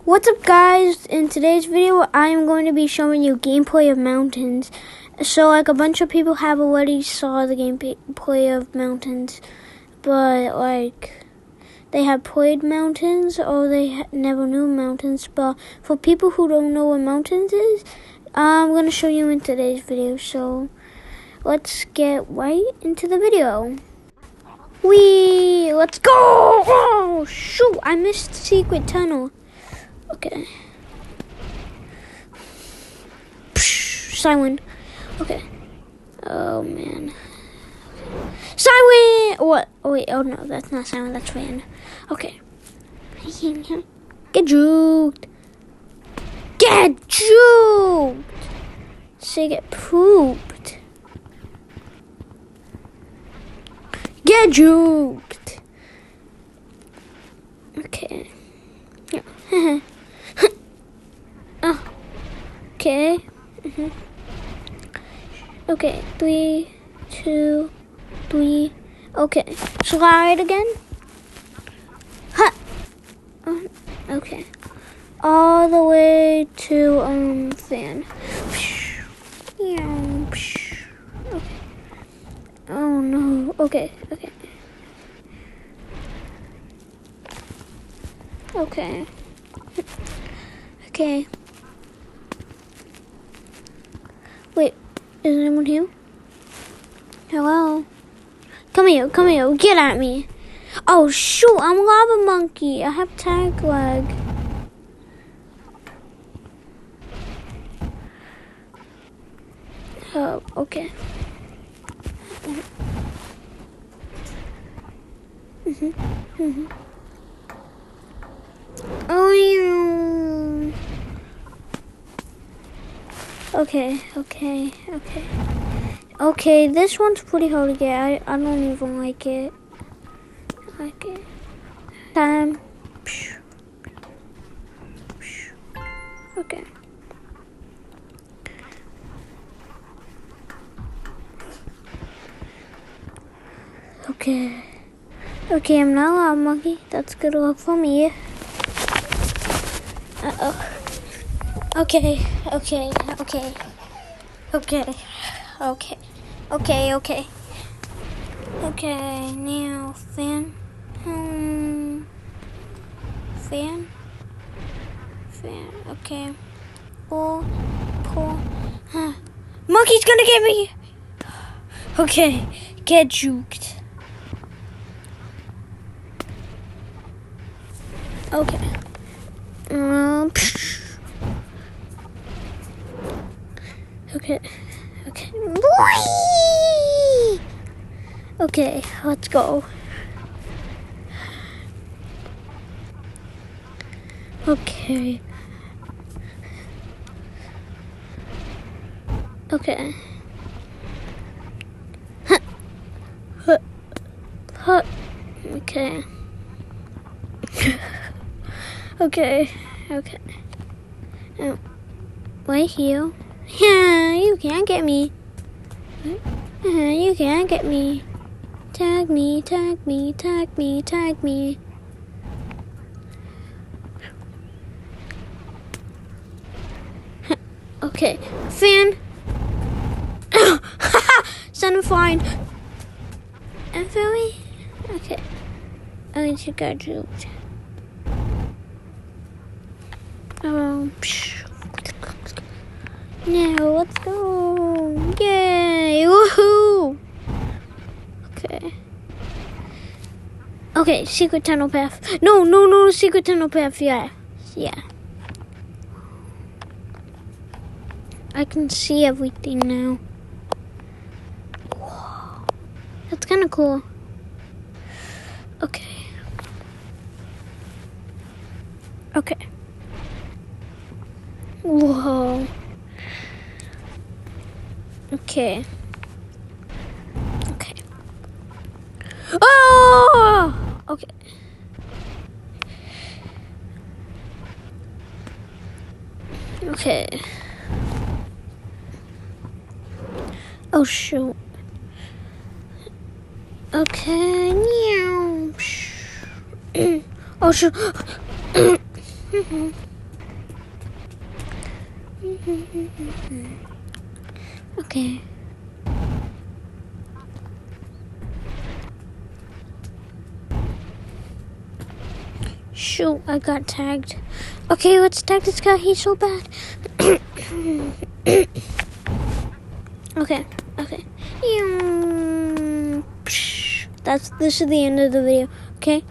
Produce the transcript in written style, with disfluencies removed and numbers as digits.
What's up guys, in today's video I am going to be showing you gameplay of Mountains. So like a bunch of people have already saw the gameplay of Mountains, but like they have played Mountains or they never knew Mountains. But for people who don't know what Mountains is, I'm going to show you in today's video. So let's get right into the video. Let's go! Oh shoot, I missed the secret tunnel. Okay. Silent. Okay. Oh man. Silent! What? Oh wait, oh no, that's not silent, that's Fan. Okay. Get juked! Get juked! Say get pooped. Get juked! Okay. Yeah. Oh. Okay. Okay. 3, 2, 3. Okay. Slide again. Ha. Okay. All the way to Fan. Okay. Oh no. Okay. Okay. Okay. Okay. Wait, is anyone here? Hello? Come here, get at me. Oh shoot, I'm a lava monkey. I have tag lag. Oh, okay. Oh, yeah. Okay, this one's pretty hard to get. I don't even like it. Time. Okay. Okay, I'm not a lava monkey. That's good luck for me. Uh-oh. Okay. Okay, now Fan. Fan. Okay. Pull. Huh. Monkey's gonna get me. Okay, get juked. Okay. Okay, let's go. Okay. Okay. Right here. Yeah, you can't get me. You can't get me. Tag me. Okay, Fan. Son of fine. And Philly? Okay. I need to get juked. Now let's go. Yay! Woohoo! Okay, secret tunnel path. No, secret tunnel path. Yeah. I can see everything now. Whoa. That's kind of cool. Okay. Whoa. Okay. Oh! Okay. Oh shoot. Okay. Oh shoot. Okay. Shoot, I got tagged. Okay, let's tag this guy. He's so bad. Okay. This is the end of the video. Okay.